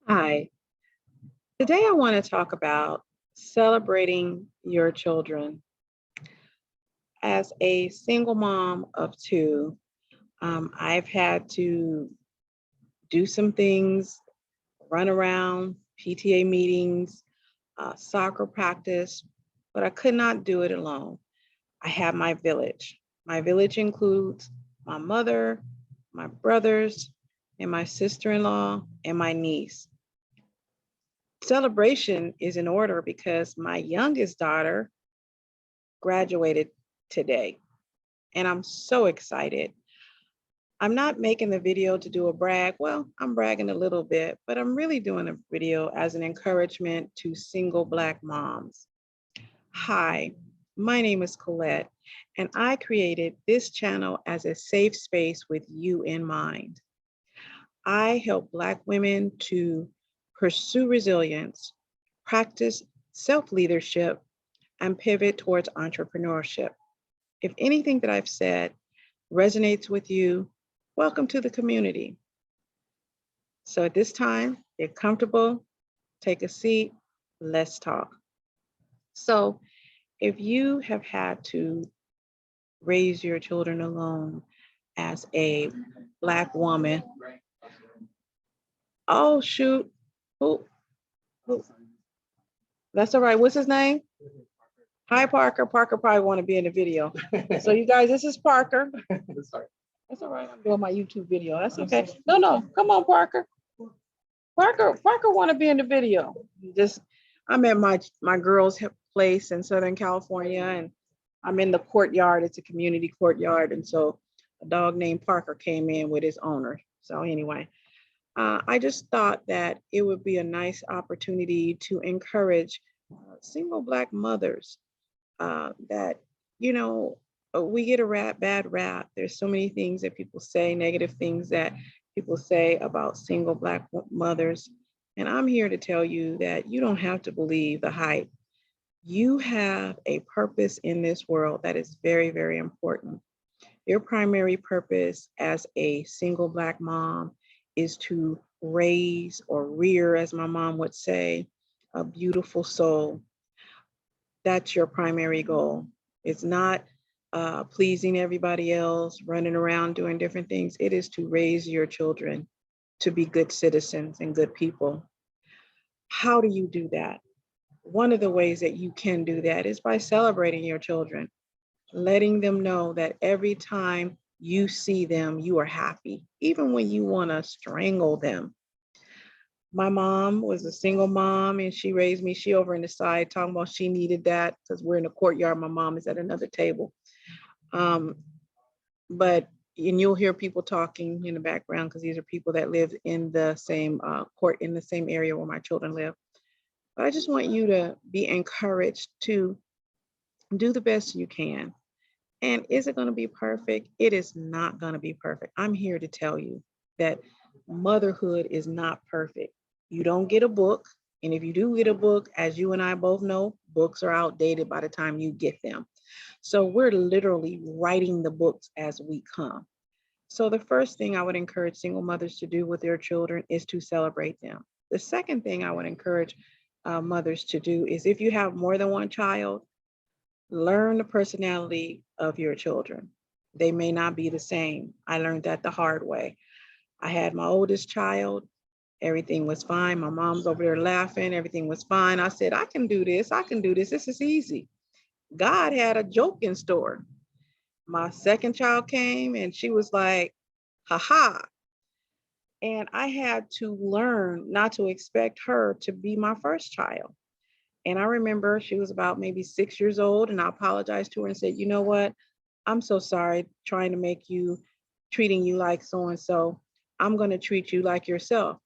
Hi, today I want to talk about celebrating your children. As a single mom of two, I've had to do some things, run around PTA meetings, soccer practice, but I could not do it alone. I have my village. My village includes my mother, my brothers, and my sister-in-law and my niece. Celebration is in order because my youngest daughter graduated today, and I'm so excited. I'm not making the video to do a brag. Well, I'm bragging a little bit, but I'm really doing a video as an encouragement to single Black moms. Hi, my name is Colette, and I created this channel as a safe space with you in mind. I help Black women to pursue resilience, practice self-leadership, and pivot towards entrepreneurship. If anything that I've said resonates with you, welcome to the community. So at this time, get comfortable, take a seat, let's talk. So if you have had to raise your children alone as a Black woman, oh shoot, who, who? That's all right, what's his name? Hi, Parker. Parker probably want to be in the video. So you guys, this is Parker. That's all right. I'm doing my YouTube video. That's okay. No, come on, Parker. Parker want to be in the video. Just, I'm at my girls' place in Southern California, and I'm in the courtyard. It's a community courtyard, and so a dog named Parker came in with his owner. So anyway, I just thought that it would be a nice opportunity to encourage single Black mothers that, you know, we get a bad rap. There's so many things that people say, negative things that people say about single Black mothers. And I'm here to tell you that you don't have to believe the hype. You have a purpose in this world that is very, very important. Your primary purpose as a single Black mom is to raise or rear, as my mom would say, a beautiful soul. That's your primary goal. It's not pleasing everybody else, running around doing different things. It is to raise your children to be good citizens and good people. How do you do that? One of the ways that you can do that is by celebrating your children, letting them know that every time you see them, you are happy, even when you want to strangle them. My mom was a single mom and she raised me. She over in the side talking about she needed that because we're in the courtyard. My mom is at another table. But and you'll hear people talking in the background because these are people that live in the same court in the same area where my children live. But I just want you to be encouraged to do the best you can. And is it going to be perfect? It is not going to be perfect. I'm here to tell you that motherhood is not perfect. You don't get a book. And if you do get a book, as you and I both know, books are outdated by the time you get them. So we're literally writing the books as we come. So the first thing I would encourage single mothers to do with their children is to celebrate them. The second thing I would encourage mothers to do is if you have more than one child, learn the personality of your children. They may not be the same. I learned that the hard way. I had my oldest child. Everything was fine. My mom's over there laughing. Everything was fine. I said, I can do this. I can do this. This is easy. God had a joke in store. My second child came and she was like, haha. And I had to learn not to expect her to be my first child. And I remember she was about maybe 6 years old, and I apologized to her and said, you know what? I'm so sorry trying to make you, treating you like so-and-so. I'm going to treat you like yourself.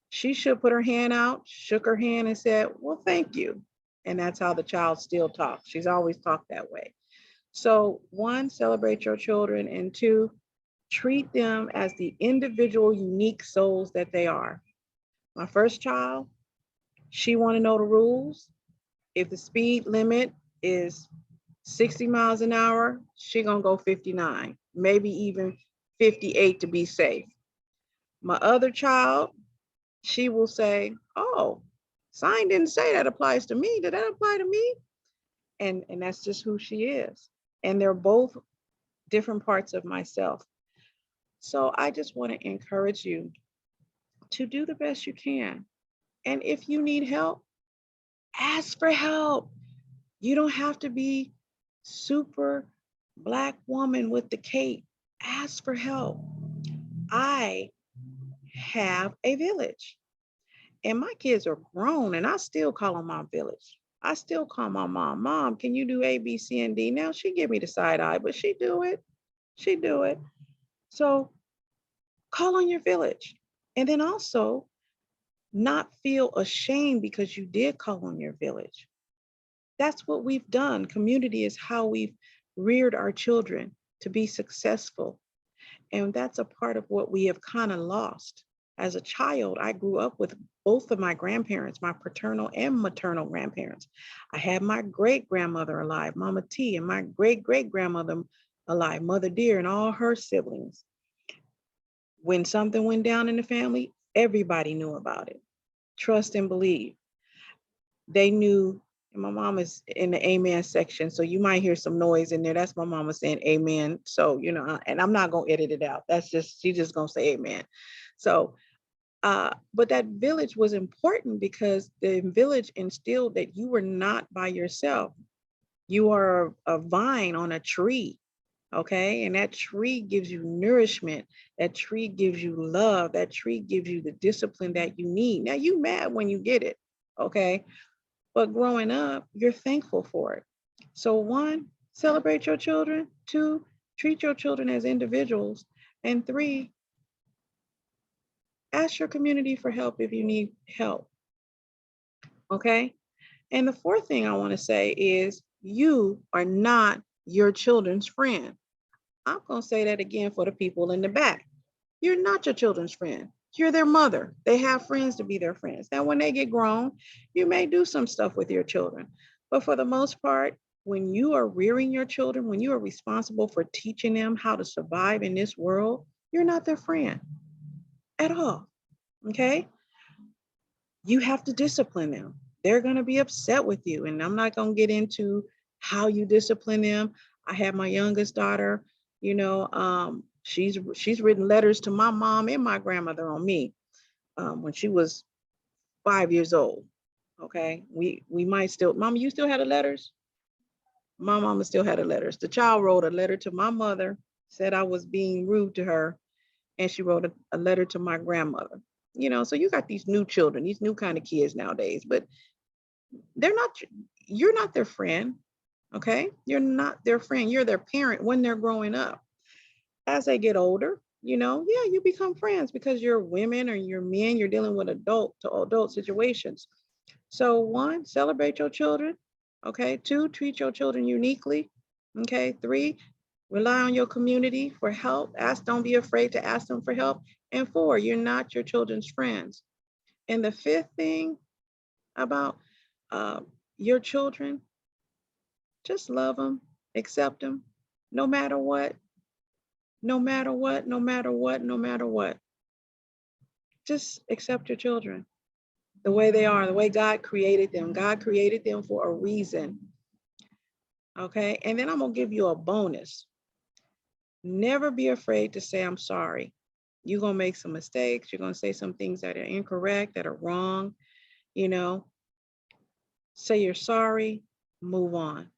She should put her hand out, shook her hand and said, well, thank you. And that's how the child still talks. She's always talked that way. So one, celebrate your children, and two, treat them as the individual, unique souls that they are. My first child, she want to know the rules. If the speed limit is 60 miles an hour, she gonna go 59, maybe even 58 to be safe. My other child, she will say, oh, sign didn't say that applies to me. Did that apply to me? And that's just who she is. And they're both different parts of myself. So I just want to encourage you to do the best you can. And if you need help, ask for help. You don't have to be super Black woman with the cape. Ask for help. I have a village and my kids are grown and I still call them my village. I still call my mom, Mom, can you do A, B, C, and D? Now she give me the side eye, but she do it. She do it. So call on your village. And then also not feel ashamed because you did call on your village. That's what we've done. Community is how we've reared our children to be successful. And that's a part of what we have kind of lost. As a child, I grew up with both of my grandparents, my paternal and maternal grandparents. I had my great grandmother alive, Mama T, and my great great grandmother alive, Mother Dear, and all her siblings. When something went down in the family, everybody knew about it. Trust and believe. They knew, and my mom is in the amen section, so you might hear some noise in there. That's my mama saying amen. So, and I'm not going to edit it out. That's just, she's just going to say amen. So, but that village was important because the village instilled that you were not by yourself. You are a vine on a tree. Okay. And that tree gives you nourishment. That tree gives you love. That tree gives you the discipline that you need. Now you mad when you get it. Okay. But growing up, you're thankful for it. So 1, celebrate your children. 2, treat your children as individuals. And 3, ask your community for help if you need help. Okay. And the 4th thing I want to say is you are not your children's friend. I'm going to say that again for the people in the back. You're not your children's friend. You're their mother. They have friends to be their friends. Now, when they get grown, you may do some stuff with your children. But for the most part, when you are rearing your children, when you are responsible for teaching them how to survive in this world, you're not their friend at all. Okay? You have to discipline them. They're going to be upset with you. And I'm not going to get into how you discipline them. I have my youngest daughter, she's written letters to my mom and my grandmother on me when she was 5 years old. Okay, we might still, Mama, you still had the letters? My mama still had the letters. The child wrote a letter to my mother, said I was being rude to her, and she wrote a letter to my grandmother. So you got these new children, these new kind of kids nowadays, but you're not their friend. Okay, you're not their friend. You're their parent when they're growing up. As they get older, you become friends because you're women or you're men, you're dealing with adult to adult situations. So 1, celebrate your children. Okay. 2, treat your children uniquely. Okay. 3, rely on your community for help. Don't be afraid to ask them for help. And 4, you're not your children's friends. And the 5th thing about your children, just love them, accept them, no matter what, no matter what, no matter what, no matter what. Just accept your children the way they are, the way God created them. God created them for a reason. Okay. And then I'm going to give you a bonus. Never be afraid to say, I'm sorry. You're going to make some mistakes. You're going to say some things that are incorrect, that are wrong. Say you're sorry, move on.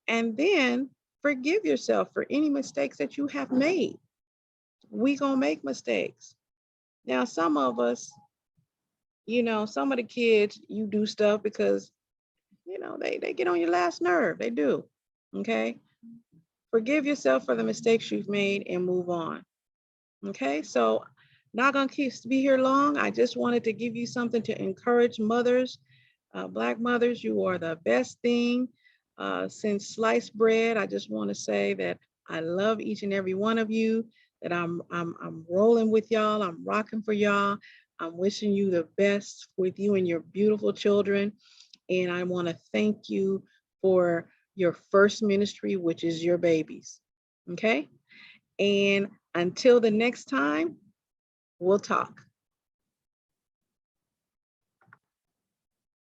And then forgive yourself for any mistakes that you have made. We going to make mistakes. Now, some of us, some of the kids, you do stuff because, they get on your last nerve. They do. Okay. Forgive yourself for the mistakes you've made and move on. Okay. So not going to be here long. I just wanted to give you something to encourage mothers, Black mothers. You are the best thing since sliced bread. I just want to say that I love each and every one of you, that I'm rolling with y'all. I'm rocking for y'all. I'm wishing you the best with you and your beautiful children. And I want to thank you for your first ministry, which is your babies. Okay. And until the next time, we'll talk.